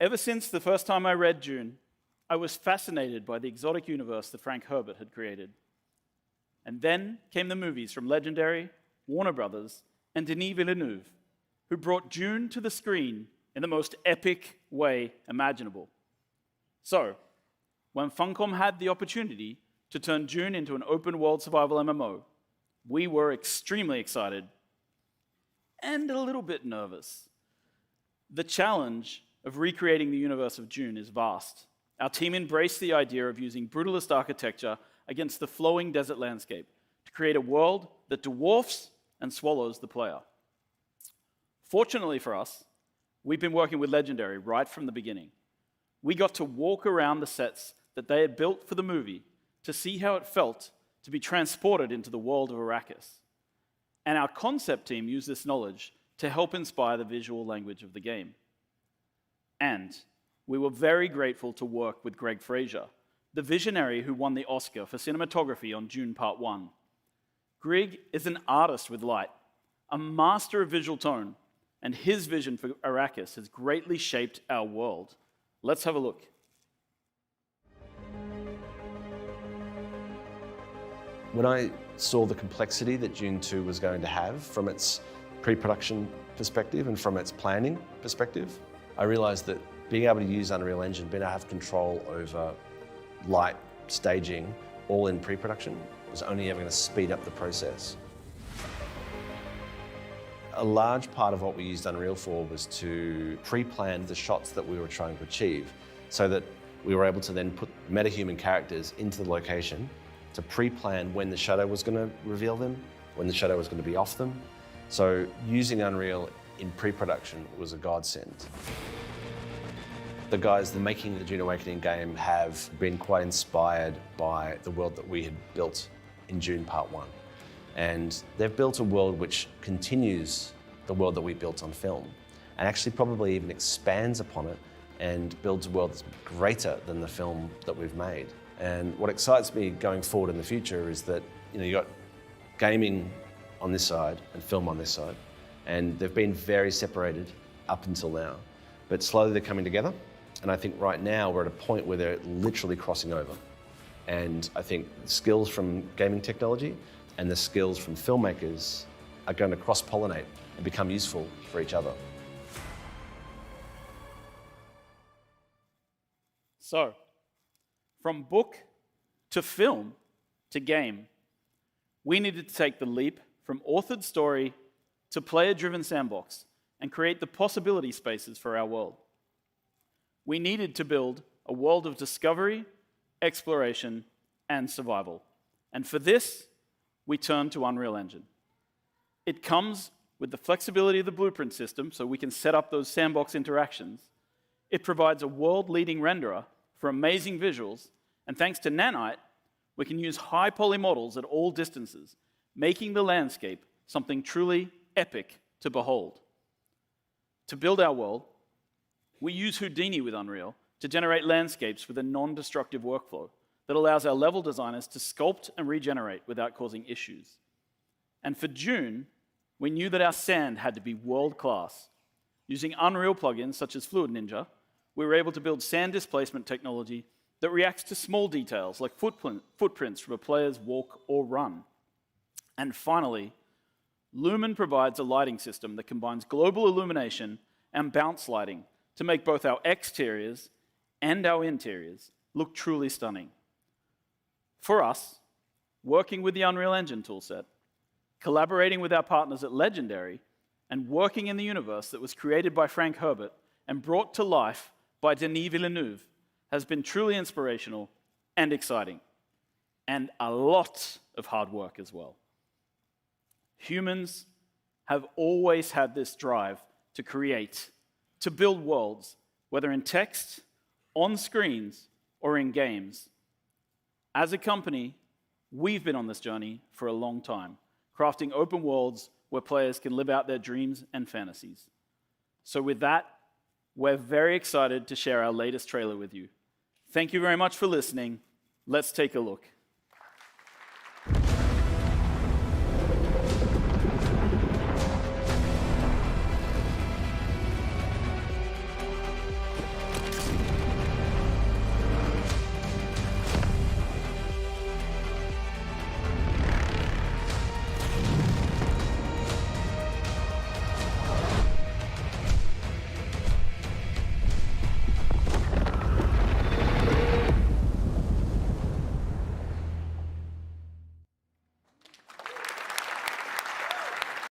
Ever since the first time I read Dune, I was fascinated by the exotic universe that Frank Herbert had created. And then came the movies from Legendary, Warner Brothers, and Denis Villeneuve, who brought Dune to the screen in the most epic way imaginable. So, when Funcom had the opportunity to turn Dune into an open-world survival MMO, we were extremely excited and a little bit nervous. The challenge of recreating the universe of Dune is vast. Our team embraced the idea of using brutalist architecture against the flowing desert landscape to create a world that dwarfs and swallows the player. Fortunately for us, we've been working with Legendary right from the beginning. We got to walk around the sets that they had built for the movie to see how it felt to be transported into the world of Arrakis. And our concept team used this knowledge to help inspire the visual language of the game. And we were very grateful to work with Greg Fraser, the visionary who won the Oscar for cinematography on Dune Part 1. Greg is an artist with light, a master of visual tone, and his vision for Arrakis has greatly shaped our world. Let's have a look. When I saw the complexity that Dune 2 was going to have from its pre-production perspective and from its planning perspective, I realized that being able to use Unreal Engine, being able to have control over light, staging, all in pre-production, was only ever going to speed up the process. A large part of what we used Unreal for was to pre-plan the shots that we were trying to achieve so that we were able to then put metahuman characters into the location to pre-plan when the shadow was going to reveal them, when the shadow was going to be off them. So using Unreal in pre-production was a godsend. The guys making the Dune Awakening game have been quite inspired by the world that we had built in Dune Part 1. And they've built a world which continues the world that we built on film, and actually probably even expands upon it and builds a world that's greater than the film that we've made. And what excites me going forward in the future is that you got gaming on this side and film on this side, and they've been very separated up until now. But slowly they're coming together, and I think right now we're at a point where they're literally crossing over. And I think the skills from gaming technology and the skills from filmmakers are going to cross-pollinate and become useful for each other. So, from book to film to game, we needed to take the leap from authored story to player-driven sandbox and create the possibility spaces for our world. We needed to build a world of discovery, exploration, and survival. And for this, we turned to Unreal Engine. It comes with the flexibility of the blueprint system so we can set up those sandbox interactions. It provides a world-leading renderer for amazing visuals, and thanks to Nanite, we can use high-poly models at all distances, making the landscape something truly epic to behold. To build our world, we use Houdini with Unreal to generate landscapes with a non-destructive workflow that allows our level designers to sculpt and regenerate without causing issues. And for Dune, we knew that our sand had to be world-class. Using Unreal plugins such as Fluid Ninja, we were able to build sand displacement technology that reacts to small details like footprints from a player's walk or run. And finally, Lumen provides a lighting system that combines global illumination and bounce lighting to make both our exteriors and our interiors look truly stunning. For us, working with the Unreal Engine toolset, collaborating with our partners at Legendary, and working in the universe that was created by Frank Herbert and brought to life by Denis Villeneuve has been truly inspirational and exciting, and a lot of hard work as well. Humans have always had this drive to create, to build worlds, whether in text, on screens, or in games. As a company, we've been on this journey for a long time, crafting open worlds where players can live out their dreams and fantasies. So with that, we're very excited to share our latest trailer with you. Thank you very much for listening. Let's take a look.